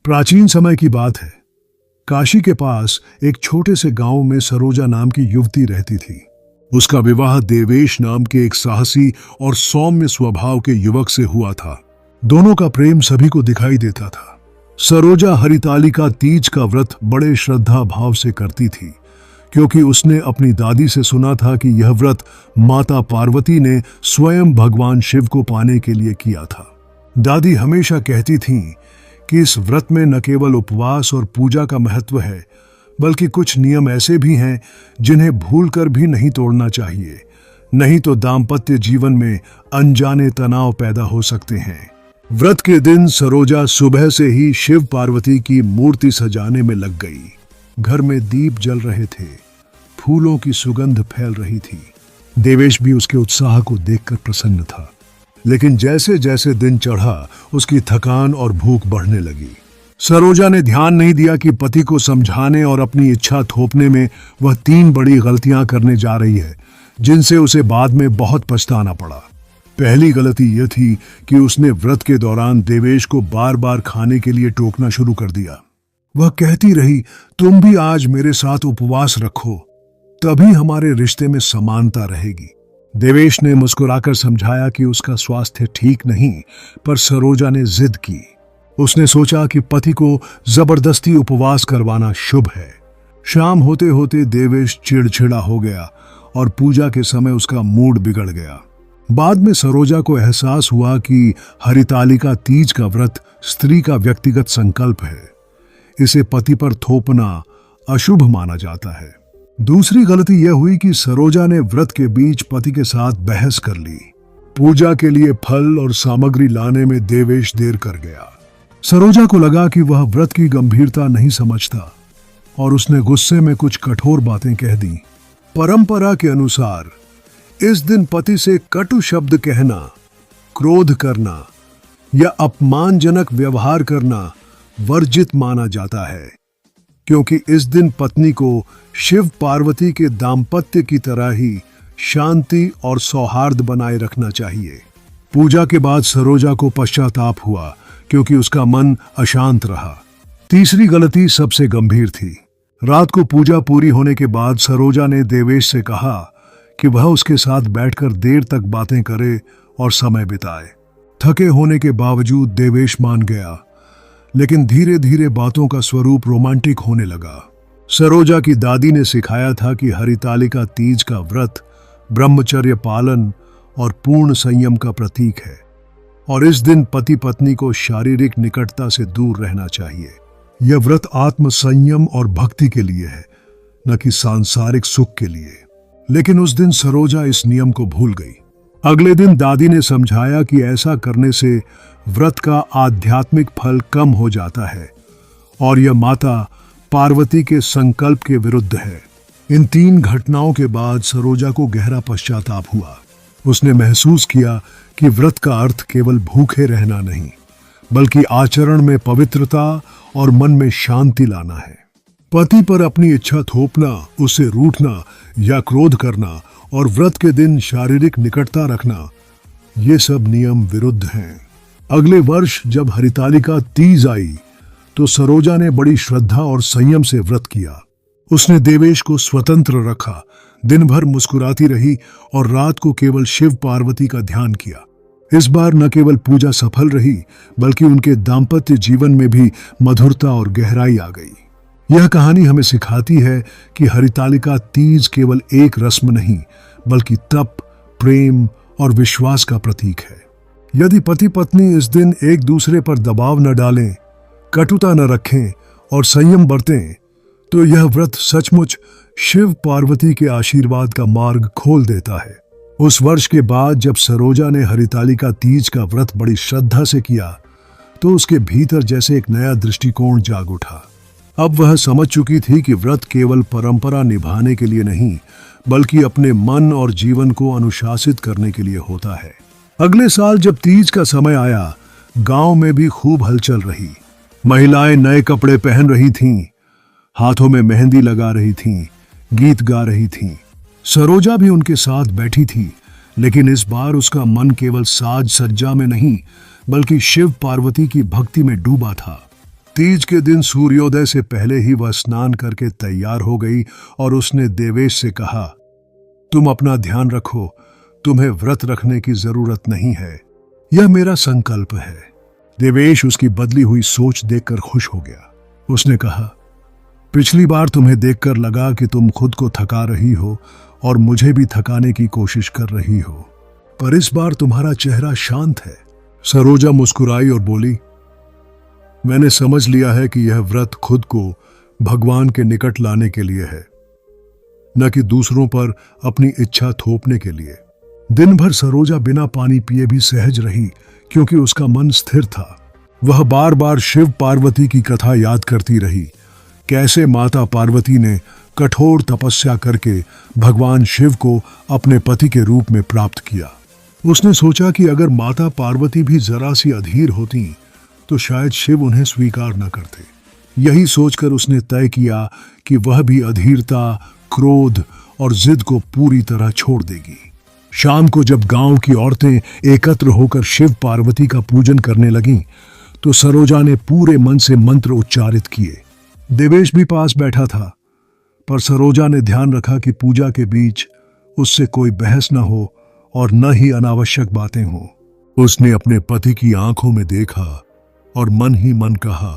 प्राचीन समय की बात है। काशी के पास एक छोटे से गांव में सरोजा नाम की युवती रहती थी। उसका विवाह देवेश नाम के एक साहसी और सौम्य स्वभाव के युवक से हुआ था। दोनों का प्रेम सभी को दिखाई देता था। सरोजा हरितालिका तीज का व्रत बड़े श्रद्धा भाव से करती थी, क्योंकि उसने अपनी दादी से सुना था कि यह व्रत माता पार्वती ने स्वयं भगवान शिव को पाने के लिए किया था। दादी हमेशा कहती थीं कि इस व्रत में न केवल उपवास और पूजा का महत्व है, बल्कि कुछ नियम ऐसे भी हैं जिन्हें भूलकर भी नहीं तोड़ना चाहिए, नहीं तो दाम्पत्य जीवन में अनजाने तनाव पैदा हो सकते हैं। व्रत के दिन सरोजा सुबह से ही शिव पार्वती की मूर्ति सजाने में लग गई। घर में दीप जल रहे थे, फूलों की सुगंध फैल रही थी। देवेश भी उसके उत्साह को देखकर प्रसन्न था, लेकिन जैसे जैसे दिन चढ़ा उसकी थकान और भूख बढ़ने लगी। सरोजा ने ध्यान नहीं दिया कि पति को समझाने और अपनी इच्छा थोपने में वह 3 बड़ी गलतियां करने जा रही है, जिनसे उसे बाद में बहुत पछताना पड़ा। पहली गलती यह थी कि उसने व्रत के दौरान देवेश को बार बार खाने के लिए टोकना शुरू कर दिया। वह कहती रही, तुम भी आज मेरे साथ उपवास रखो, तभी हमारे रिश्ते में समानता रहेगी। देवेश ने मुस्कुराकर समझाया कि उसका स्वास्थ्य ठीक नहीं, पर सरोजा ने जिद की। उसने सोचा कि पति को जबरदस्ती उपवास करवाना शुभ है। शाम होते होते देवेश चिड़चिड़ा हो गया और पूजा के समय उसका मूड बिगड़ गया। बाद में सरोजा को एहसास हुआ कि हरितालिका तीज का व्रत स्त्री का व्यक्तिगत संकल्प है। इसे पति पर थोपना अशुभ माना जाता है। दूसरी गलती यह हुई कि सरोजा ने व्रत के बीच पति के साथ बहस कर ली। पूजा के लिए फल और सामग्री लाने में देवेश देर कर गया। सरोजा को लगा कि वह व्रत की गंभीरता नहीं समझता और उसने गुस्से में कुछ कठोर बातें कह दी। परंपरा के अनुसार इस दिन पति से कटु शब्द कहना, क्रोध करना या अपमानजनक व्यवहार करना वर्जित माना जाता है, क्योंकि इस दिन पत्नी को शिव पार्वती के दाम्पत्य की तरह ही शांति और सौहार्द बनाए रखना चाहिए। पूजा के बाद सरोजा को पश्चाताप हुआ, क्योंकि उसका मन अशांत रहा। तीसरी गलती सबसे गंभीर थी। रात को पूजा पूरी होने के बाद सरोजा ने देवेश से कहा कि वह उसके साथ बैठकर देर तक बातें करे और समय बिताए। थके होने के बावजूद देवेश मान गया, लेकिन धीरे धीरे बातों का स्वरूप रोमांटिक होने लगा। सरोजा की दादी ने सिखाया था कि हरितालिका तीज का व्रत ब्रह्मचर्य पालन और पूर्ण संयम का प्रतीक है, और इस दिन पति पत्नी को शारीरिक निकटता से दूर रहना चाहिए। यह व्रत आत्म संयम और भक्ति के लिए है, न कि सांसारिक सुख के लिए। लेकिन उस दिन सरोजा इस नियम को भूल गई। अगले दिन दादी ने समझाया कि ऐसा करने से व्रत का आध्यात्मिक फल कम हो जाता है और यह माता पार्वती के संकल्प के विरुद्ध है। इन 3 घटनाओं के बाद सरोजा को गहरा पश्चाताप हुआ। उसने महसूस किया कि व्रत का अर्थ केवल भूखे रहना नहीं, बल्कि आचरण में पवित्रता और मन में शांति लाना है। पति पर अपनी इच्छा थोपना, उसे रूठना या क्रोध करना और व्रत के दिन शारीरिक निकटता रखना, ये सब नियम विरुद्ध हैं। अगले वर्ष जब हरितालिका तीज आई तो सरोजा ने बड़ी श्रद्धा और संयम से व्रत किया। उसने देवेश को स्वतंत्र रखा, दिन भर मुस्कुराती रही और रात को केवल शिव पार्वती का ध्यान किया। इस बार न केवल पूजा सफल रही, बल्कि उनके दाम्पत्य जीवन में भी मधुरता और गहराई आ गई। यह कहानी हमें सिखाती है कि हरितालिका तीज केवल एक रस्म नहीं, बल्कि तप, प्रेम और विश्वास का प्रतीक है। यदि पति पत्नी इस दिन एक दूसरे पर दबाव न डालें, कटुता न रखें और संयम बरतें, तो यह व्रत सचमुच शिव पार्वती के आशीर्वाद का मार्ग खोल देता है। उस वर्ष के बाद जब सरोजा ने हरितालिका तीज का व्रत बड़ी श्रद्धा से किया, तो उसके भीतर जैसे एक नया दृष्टिकोण जाग उठा। अब वह समझ चुकी थी कि व्रत केवल परंपरा निभाने के लिए नहीं, बल्कि अपने मन और जीवन को अनुशासित करने के लिए होता है। अगले साल जब तीज का समय आया, गांव में भी खूब हलचल रही। महिलाएं नए कपड़े पहन रही थीं, हाथों में मेहंदी लगा रही थीं, गीत गा रही थीं। सरोजा भी उनके साथ बैठी थी, लेकिन इस बार उसका मन केवल साज सज्जा में नहीं, बल्कि शिव पार्वती की भक्ति में डूबा था। तीज के दिन सूर्योदय से पहले ही वह स्नान करके तैयार हो गई और उसने देवेश से कहा, तुम अपना ध्यान रखो, तुम्हें व्रत रखने की जरूरत नहीं है, यह मेरा संकल्प है। देवेश उसकी बदली हुई सोच देखकर खुश हो गया। उसने कहा, पिछली बार तुम्हें देखकर लगा कि तुम खुद को थका रही हो और मुझे भी थकाने की कोशिश कर रही हो, पर इस बार तुम्हारा चेहरा शांत है। सरोजा मुस्कुराई और बोली, मैंने समझ लिया है कि यह व्रत खुद को भगवान के निकट लाने के लिए है, न कि दूसरों पर अपनी इच्छा थोपने के लिए। दिन भर सरोजा बिना पानी पिए भी सहज रही, क्योंकि उसका मन स्थिर था। वह बार बार शिव पार्वती की कथा याद करती रही, कैसे माता पार्वती ने कठोर तपस्या करके भगवान शिव को अपने पति के रूप में प्राप्त किया। उसने सोचा कि अगर माता पार्वती भी जरा सी अधीर होती तो शायद शिव उन्हें स्वीकार न करते। यही सोचकर उसने तय किया कि वह भी अधीरता, क्रोध और जिद को पूरी तरह छोड़ देगी। शाम को जब गांव की औरतें एकत्र होकर शिव पार्वती का पूजन करने लगीं, तो सरोजा ने पूरे मन से मंत्र उच्चारित किए। देवेश भी पास बैठा था, पर सरोजा ने ध्यान रखा कि पूजा के बीच उससे कोई बहस न हो और न ही अनावश्यक बातें हों। उसने अपने पति की आंखों में देखा और मन ही मन कहा,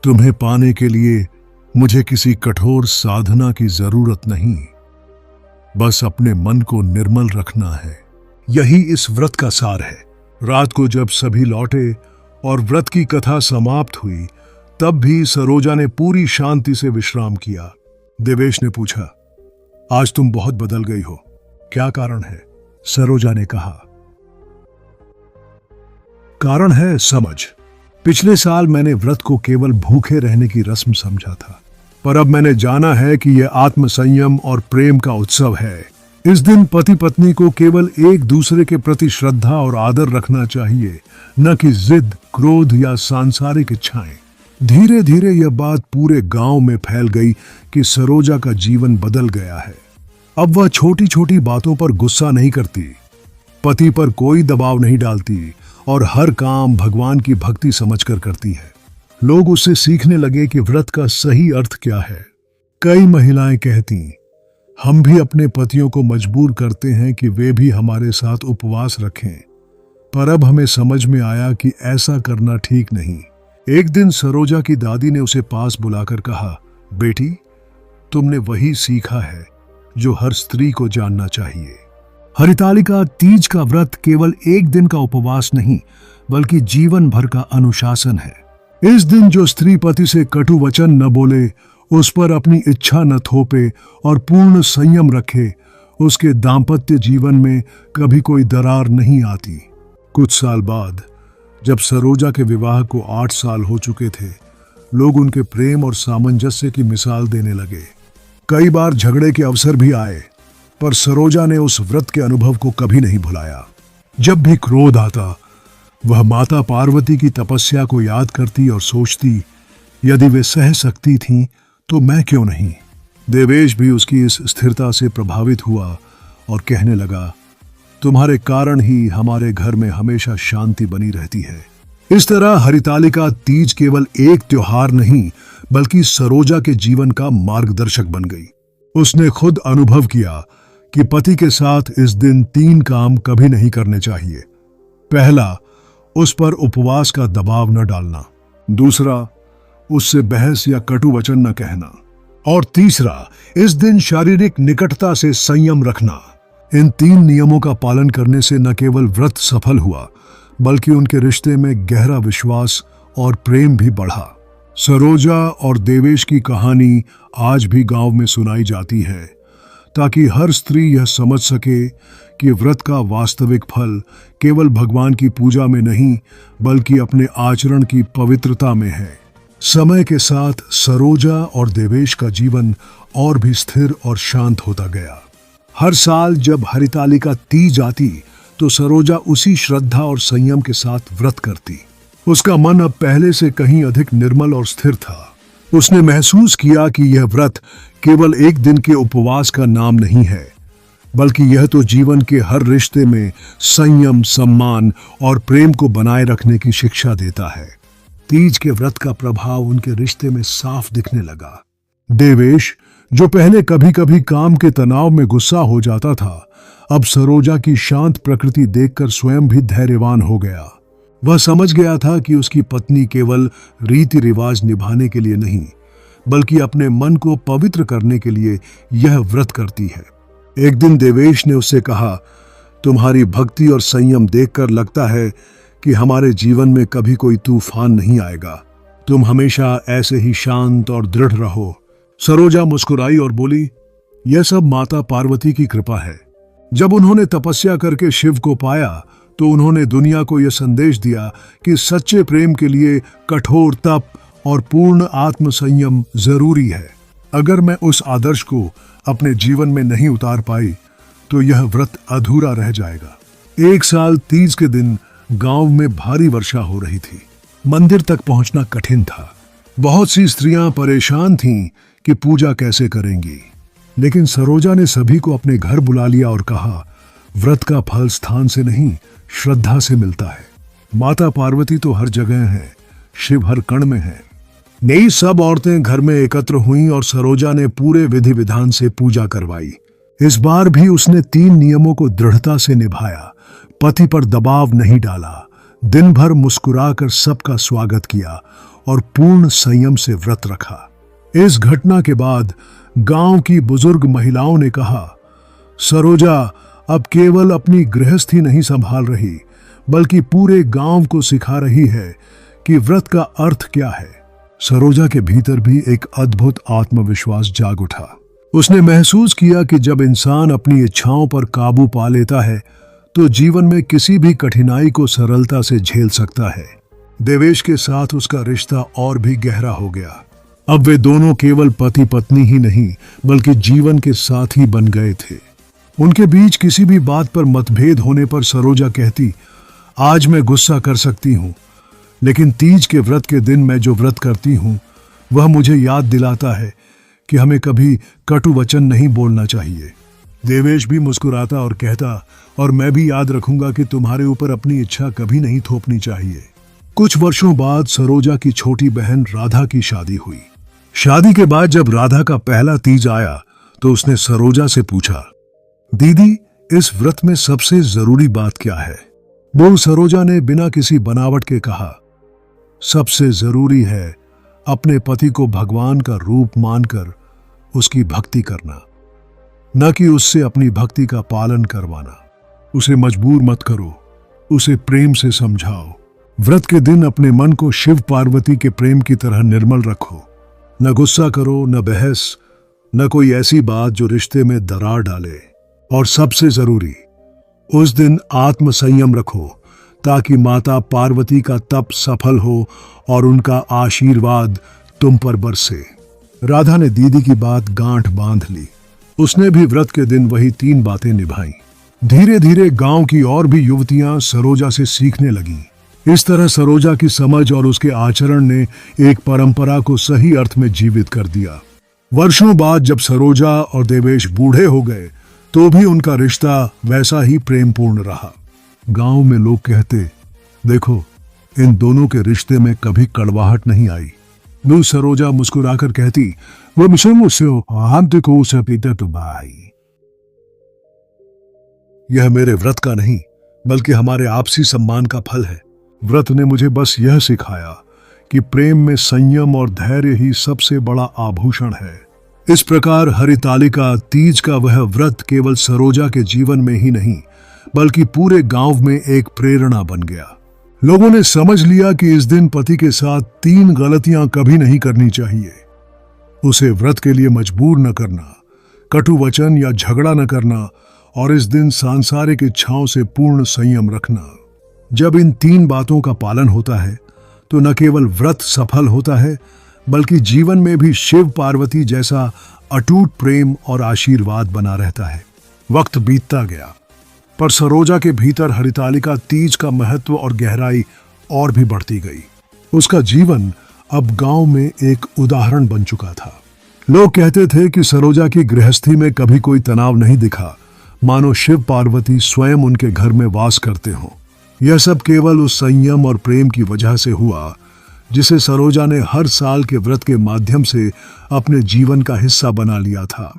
तुम्हें पाने के लिए मुझे किसी कठोर साधना की जरूरत नहीं, बस अपने मन को निर्मल रखना है। यही इस व्रत का सार है। रात को जब सभी लौटे और व्रत की कथा समाप्त हुई, तब भी सरोजा ने पूरी शांति से विश्राम किया। देवेश ने पूछा, आज तुम बहुत बदल गई हो, क्या कारण है? सरोजा ने कहा, कारण है समझ। पिछले साल मैंने व्रत को केवल भूखे रहने की रस्म समझा था, पर अब मैंने जाना है कि यह आत्म संयम और प्रेम का उत्सव है। इस दिन पति पत्नी को केवल एक दूसरे के प्रति श्रद्धा और आदर रखना चाहिए, न कि जिद, क्रोध या सांसारिक इच्छाएं। धीरे धीरे यह बात पूरे गांव में फैल गई कि सरोजा का जीवन बदल गया है। अब वह छोटी छोटी बातों पर गुस्सा नहीं करती, पति पर कोई दबाव नहीं डालती और हर काम भगवान की भक्ति समझकर करती है। लोग उससे सीखने लगे कि व्रत का सही अर्थ क्या है। कई महिलाएं कहती, हम भी अपने पतियों को मजबूर करते हैं कि वे भी हमारे साथ उपवास रखें, पर अब हमें समझ में आया कि ऐसा करना ठीक नहीं। एक दिन सरोजा की दादी ने उसे पास बुलाकर कहा, बेटी, तुमने वही सीखा है जो हर स्त्री को जानना चाहिए। हरितालिका तीज का व्रत केवल एक दिन का उपवास नहीं, बल्कि जीवन भर का अनुशासन है। इस दिन जो स्त्री पति से कटु वचन न बोले, उस पर अपनी इच्छा न थोपे और पूर्ण संयम रखे, उसके दाम्पत्य जीवन में कभी कोई दरार नहीं आती। कुछ साल बाद जब सरोजा के विवाह को 8 साल हो चुके थे, लोग उनके प्रेम और सामंजस्य की मिसाल देने लगे। कई बार झगड़े के अवसर भी आए, पर सरोजा ने उस व्रत के अनुभव को कभी नहीं भुलाया। जब भी क्रोध आता, वह माता पार्वती की तपस्या को याद करती और सोचती, यदि वे सह सकती थीं तो मैं क्यों नहीं। देवेश भी उसकी इस स्थिरता से प्रभावित हुआ और कहने लगा, तुम्हारे कारण ही हमारे घर में हमेशा शांति बनी रहती है। इस तरह हरितालिका तीज केवल एक त्योहार नहीं, बल्कि सरोजा के जीवन का मार्गदर्शक बन गई। उसने खुद अनुभव किया कि पति के साथ इस दिन 3 काम कभी नहीं करने चाहिए। पहला, उस पर उपवास का दबाव न डालना। दूसरा, उससे बहस या कटु वचन न कहना। और तीसरा, इस दिन शारीरिक निकटता से संयम रखना। इन 3 नियमों का पालन करने से न केवल व्रत सफल हुआ, बल्कि उनके रिश्ते में गहरा विश्वास और प्रेम भी बढ़ा। सरोजा और देवेश की कहानी आज भी गांव में सुनाई जाती है, ताकि हर स्त्री यह समझ सके कि व्रत का वास्तविक फल केवल भगवान की पूजा में नहीं, बल्कि अपने आचरण की पवित्रता में है। समय के साथ सरोजा और देवेश का जीवन और भी स्थिर और शांत होता गया। हर साल जब हरितालिका तीज आती, तो सरोजा उसी श्रद्धा और संयम के साथ व्रत करती। उसका मन अब पहले से कहीं अधिक निर्मल और स्थिर था। उसने महसूस किया कि यह व्रत केवल एक दिन के उपवास का नाम नहीं है, बल्कि यह तो जीवन के हर रिश्ते में संयम, सम्मान और प्रेम को बनाए रखने की शिक्षा देता है। तीज के व्रत का प्रभाव उनके रिश्ते में साफ दिखने लगा। देवेश, जो पहले कभी कभी काम के तनाव में गुस्सा हो जाता था, अब सरोजा की शांत प्रकृति देखकर स्वयं भी धैर्यवान हो गया। वह समझ गया था कि उसकी पत्नी केवल रीति रिवाज निभाने के लिए नहीं, बल्कि अपने मन को पवित्र करने के लिए यह व्रत करती है। एक दिन देवेश ने उससे कहा, तुम्हारी भक्ति और संयम देखकर लगता है कि हमारे जीवन में कभी कोई तूफान नहीं आएगा। तुम हमेशा ऐसे ही शांत और दृढ़ रहो। सरोजा मुस्कुराई और बोली, यह सब माता पार्वती की कृपा है। जब उन्होंने तपस्या करके शिव को पाया तो उन्होंने दुनिया को यह संदेश दिया कि सच्चे प्रेम के लिए कठोर तप और पूर्ण आत्म संयम जरूरी है। अगर मैं उस आदर्श को अपने जीवन में नहीं उतार पाई तो यह व्रत अधूरा रह जाएगा। एक साल तीज के दिन गांव में भारी वर्षा हो रही थी। मंदिर तक पहुंचना कठिन था। बहुत सी स्त्रियां परेशान थीं कि पूजा कैसे करेंगी, लेकिन सरोजा ने सभी को अपने घर बुला लिया और कहा, व्रत का फल स्थान से नहीं, श्रद्धा से मिलता है। माता पार्वती तो हर जगह है, शिव हर कण में है। नई सब औरतें घर में एकत्र हुईं और सरोजा ने पूरे विधि विधान से पूजा करवाई। इस बार भी उसने 3 नियमों को दृढ़ता से निभाया। पति पर दबाव नहीं डाला, दिन भर मुस्कुराकर सबका स्वागत किया और पूर्ण संयम से व्रत रखा। इस घटना के बाद गांव की बुजुर्ग महिलाओं ने कहा, सरोजा अब केवल अपनी गृहस्थी नहीं संभाल रही, बल्कि पूरे गांव को सिखा रही है कि व्रत का अर्थ क्या है। सरोजा के भीतर भी एक अद्भुत आत्मविश्वास जाग उठा। उसने महसूस किया कि जब इंसान अपनी इच्छाओं पर काबू पा लेता है तो जीवन में किसी भी कठिनाई को सरलता से झेल सकता है। देवेश के साथ उसका रिश्ता और भी गहरा हो गया। अब वे दोनों केवल पति पत्नी ही नहीं, बल्कि जीवन के साथी बन गए थे। उनके बीच किसी भी बात पर मतभेद होने पर सरोजा कहती, आज मैं गुस्सा कर सकती हूँ, लेकिन तीज के व्रत के दिन मैं जो व्रत करती हूँ वह मुझे याद दिलाता है कि हमें कभी कटु वचन नहीं बोलना चाहिए। देवेश भी मुस्कुराता और कहता, और मैं भी याद रखूंगा कि तुम्हारे ऊपर अपनी इच्छा कभी नहीं थोपनी चाहिए। कुछ वर्षों बाद सरोजा की छोटी बहन राधा की शादी हुई। शादी के बाद जब राधा का पहला तीज आया तो उसने सरोजा से पूछा, दीदी, इस व्रत में सबसे जरूरी बात क्या है? वो सरोजा ने बिना किसी बनावट के कहा, सबसे जरूरी है अपने पति को भगवान का रूप मानकर उसकी भक्ति करना, न कि उससे अपनी भक्ति का पालन करवाना। उसे मजबूर मत करो, उसे प्रेम से समझाओ। व्रत के दिन अपने मन को शिव पार्वती के प्रेम की तरह निर्मल रखो। न गुस्सा करो, न बहस, न कोई ऐसी बात जो रिश्ते में दरार डाले। और सबसे जरूरी, उस दिन आत्म संयम रखो ताकि माता पार्वती का तप सफल हो और उनका आशीर्वाद तुम पर बरसे। राधा ने दीदी की बात गांठ बांध ली। उसने भी व्रत के दिन वही 3 बातें निभाई। धीरे धीरे गांव की और भी युवतियां सरोजा से सीखने लगीं। इस तरह सरोजा की समझ और उसके आचरण ने एक परंपरा को सही अर्थ में जीवित कर दिया। वर्षों बाद जब सरोजा और देवेश बूढ़े हो गए तो भी उनका रिश्ता वैसा ही प्रेमपूर्ण रहा। गांव में लोग कहते, देखो, इन दोनों के रिश्ते में कभी कड़वाहट नहीं आई। नू सरोजा मुस्कुराकर कहती, वो मुझसे हम देखो उसे पीते तो भाई। यह मेरे व्रत का नहीं, बल्कि हमारे आपसी सम्मान का फल है। व्रत ने मुझे बस यह सिखाया कि प्रेम में संयम और धैर्य ही सबसे बड़ा आभूषण है। इस प्रकार हरितालिका तीज का वह व्रत केवल सरोजा के जीवन में ही नहीं, बल्कि पूरे गांव में एक प्रेरणा बन गया। लोगों ने समझ लिया कि इस दिन पति के साथ 3 गलतियां कभी नहीं करनी चाहिए। उसे व्रत के लिए मजबूर न करना, कटु वचन या झगड़ा न करना, और इस दिन सांसारिक इच्छाओं से पूर्ण संयम रखना। जब इन 3 बातों का पालन होता है तो न केवल व्रत सफल होता है, बल्कि जीवन में भी शिव पार्वती जैसा अटूट प्रेम और आशीर्वाद बना रहता है। वक्त बीतता गया, पर सरोजा के भीतर हरितालिका तीज का महत्व और गहराई और भी बढ़ती गई। उसका जीवन अब गांव में एक उदाहरण बन चुका था। लोग कहते थे कि सरोजा की गृहस्थी में कभी कोई तनाव नहीं दिखा, मानो शिव पार्वती स्वयं उनके घर में वास करते हों। यह सब केवल उस संयम और प्रेम की वजह से हुआ जिसे सरोजा ने हर साल के व्रत के माध्यम से अपने जीवन का हिस्सा बना लिया था।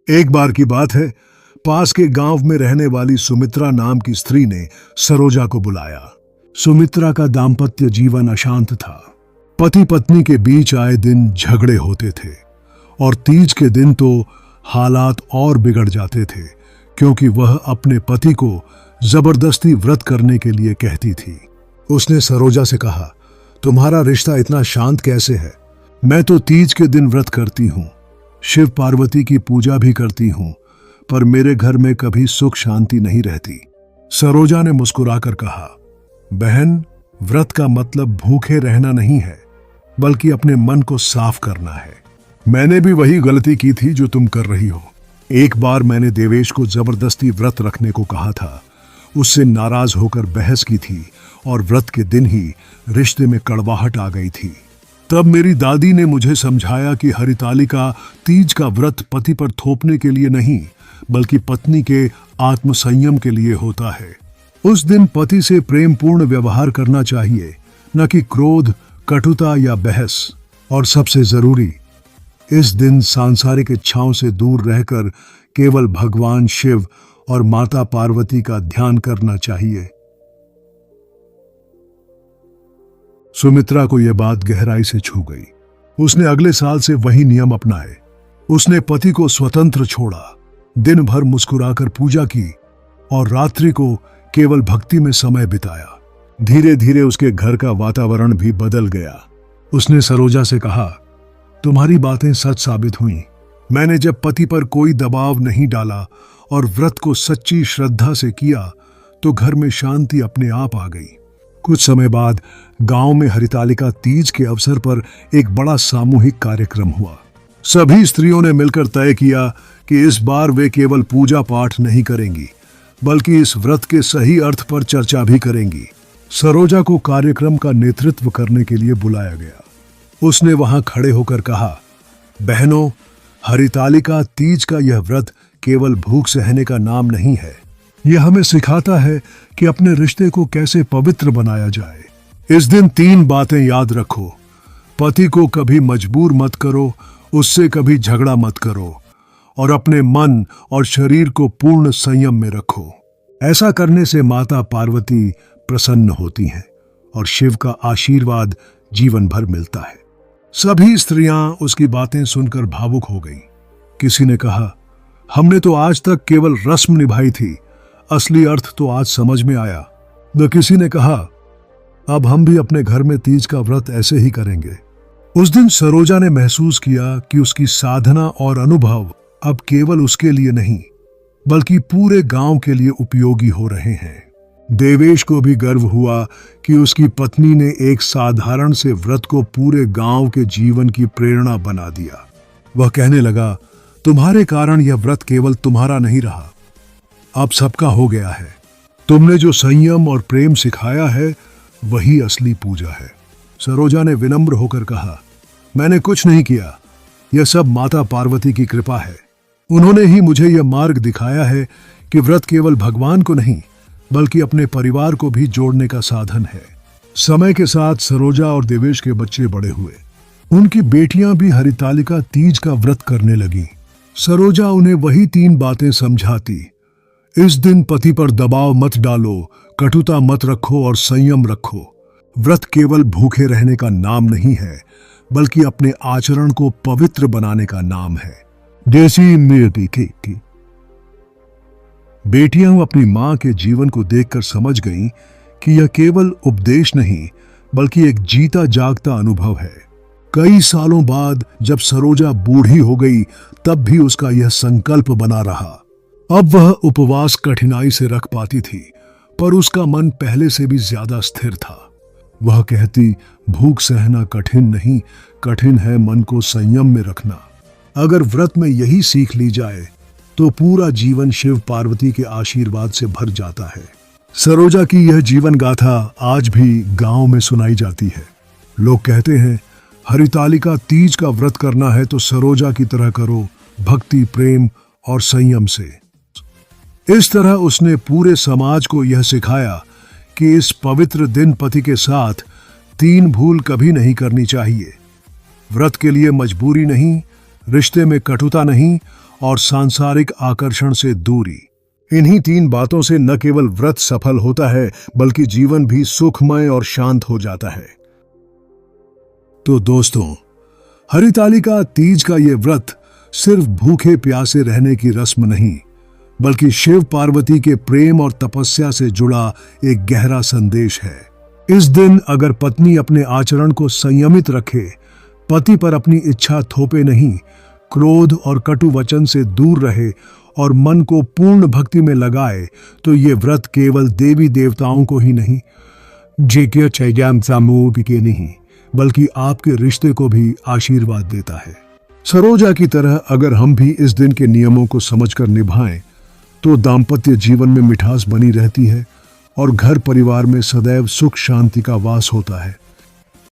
एक बार की बात है, पास के गांव में रहने वाली सुमित्रा नाम की स्त्री ने सरोजा को बुलाया। सुमित्रा का दाम्पत्य जीवन अशांत था। पति पत्नी के बीच आए दिन झगड़े होते थे और तीज के दिन तो हालात और बिगड़ जाते थे, क्योंकि वह अपने पति को जबरदस्ती व्रत करने के लिए कहती थी। उसने सरोजा से कहा, तुम्हारा रिश्ता इतना शांत कैसे है? मैं तो तीज के दिन व्रत करती हूँ, शिव पार्वती की पूजा भी करती हूँ, पर मेरे घर में कभी सुख शांति नहीं रहती। सरोजा ने मुस्कुराकर कहा, बहन, व्रत का मतलब भूखे रहना नहीं है, बल्कि अपने मन को साफ करना है। मैंने भी वही गलती की थी जो तुम कर रही हो। एक बार मैंने देवेश को जबरदस्ती व्रत रखने को कहा था। उससे नाराज होकर बहस की थी और व्रत के दिन ही रिश्ते में कड़वाहट आ गई थी। तब मेरी दादी ने मुझे समझाया कि हरितालिका तीज का व्रत पति पर थोपने के लिए नहीं, बल्कि पत्नी के आत्मसंयम के लिए होता है। उस दिन पति से प्रेमपूर्ण व्यवहार करना चाहिए, न कि क्रोध, कटुता या बहस। और सबसे जरूरी, इस दिन सांसारिक इच्छाओं से दूर रहकर केवल भगवान शिव और माता पार्वती का ध्यान करना चाहिए। सुमित्रा को यह बात गहराई से छू गई। उसने अगले साल से वही नियम अपनाए। उसने पति को स्वतंत्र छोड़ा, दिन भर मुस्कुराकर पूजा की और रात्रि को केवल भक्ति में समय बिताया। धीरे धीरे उसके घर का वातावरण भी बदल गया। उसने सरोजा से कहा, तुम्हारी बातें सच साबित हुई। मैंने जब पति पर कोई दबाव नहीं डाला और व्रत को सच्ची श्रद्धा से किया, तो घर में शांति अपने आप आ गई। कुछ समय बाद गांव में हरितालिका तीज के अवसर पर एक बड़ा सामूहिक कार्यक्रम हुआ। सभी स्त्रियों ने मिलकर तय किया कि इस बार वे केवल पूजा पाठ नहीं करेंगी, बल्कि इस व्रत के सही अर्थ पर चर्चा भी करेंगी। सरोजा को कार्यक्रम का नेतृत्व करने के लिए बुलाया गया। उसने वहां खड़े होकर कहा, बहनों, हरितालिका तीज का यह व्रत केवल भूख सहने का नाम नहीं है। यह हमें सिखाता है कि अपने रिश्ते को कैसे पवित्र बनाया जाए। इस दिन 3 बातें याद रखो। पति को कभी मजबूर मत करो, उससे कभी झगड़ा मत करो, और अपने मन और शरीर को पूर्ण संयम में रखो। ऐसा करने से माता पार्वती प्रसन्न होती हैं और शिव का आशीर्वाद जीवन भर मिलता है। सभी स्त्रियां उसकी बातें सुनकर भावुक हो गईं। किसी ने कहा, हमने तो आज तक केवल रस्म निभाई थी, असली अर्थ तो आज समझ में आया। तो किसी ने कहा, अब हम भी अपने घर में तीज का व्रत ऐसे ही करेंगे। उस दिन सरोजा ने महसूस किया कि उसकी साधना और अनुभव अब केवल उसके लिए नहीं, बल्कि पूरे गांव के लिए उपयोगी हो रहे हैं। देवेश को भी गर्व हुआ कि उसकी पत्नी ने एक साधारण से व्रत को पूरे गांव के जीवन की प्रेरणा बना दिया। वह कहने लगा, तुम्हारे कारण यह व्रत केवल तुम्हारा नहीं रहा, अब सबका हो गया है। तुमने जो संयम और प्रेम सिखाया है, वही असली पूजा है। सरोजा ने विनम्र होकर कहा, मैंने कुछ नहीं किया, यह सब माता पार्वती की कृपा है। उन्होंने ही मुझे यह मार्ग दिखाया है कि व्रत केवल भगवान को नहीं, बल्कि अपने परिवार को भी जोड़ने का साधन है। समय के साथ सरोजा और देवेश के बच्चे बड़े हुए। उनकी बेटियां भी हरितालिका तीज का व्रत करने लगीं। सरोजा उन्हें वही 3 बातें समझाती। इस दिन पति पर दबाव मत डालो, कटुता मत रखो और संयम रखो। व्रत केवल भूखे रहने का नाम नहीं है, बल्कि अपने आचरण को पवित्र बनाने का नाम है। देसी मिर्ची की बेटियां अपनी मां के जीवन को देखकर समझ गईं कि यह केवल उपदेश नहीं, बल्कि एक जीता जागता अनुभव है। कई सालों बाद जब सरोजा बूढ़ी हो गई, तब भी उसका यह संकल्प बना रहा। अब वह उपवास कठिनाई से रख पाती थी, पर उसका मन पहले से भी ज्यादा स्थिर था। वह कहती, भूख सहना कठिन नहीं, कठिन है मन को संयम में रखना। अगर व्रत में यही सीख ली जाए, तो पूरा जीवन शिव पार्वती के आशीर्वाद से भर जाता है। सरोजा की यह जीवन गाथा आज भी गांव में सुनाई जाती है। लोग कहते हैं, हरितालिका तीज का व्रत करना है तो सरोजा की तरह करो, भक्ति, प्रेम और संयम से। इस तरह उसने पूरे समाज को यह सिखाया कि इस पवित्र दिन पति के साथ तीन भूल कभी नहीं करनी चाहिए। व्रत के लिए मजबूरी नहीं, रिश्ते में कटुता नहीं और सांसारिक आकर्षण से दूरी। इन्हीं तीन बातों से न केवल व्रत सफल होता है बल्कि जीवन भी सुखमय और शांत हो जाता है। तो दोस्तों, हरितालिका तीज का ये व्रत सिर्फ भूखे प्यासे रहने की रस्म नहीं, बल्कि शिव पार्वती के प्रेम और तपस्या से जुड़ा एक गहरा संदेश है। इस दिन अगर पत्नी अपने आचरण को संयमित रखे, पति पर अपनी इच्छा थोपे नहीं, क्रोध और कटु वचन से दूर रहे और मन को पूर्ण भक्ति में लगाए, तो ये व्रत केवल देवी देवताओं को ही नहीं, जेके चैजाम सामूह के नहीं, बल्कि आपके रिश्ते को भी आशीर्वाद देता है। सरोजा की तरह अगर हम भी इस दिन के नियमों को समझकर निभाएं, तो दाम्पत्य जीवन में मिठास बनी रहती है और घर परिवार में सदैव सुख शांति का वास होता है।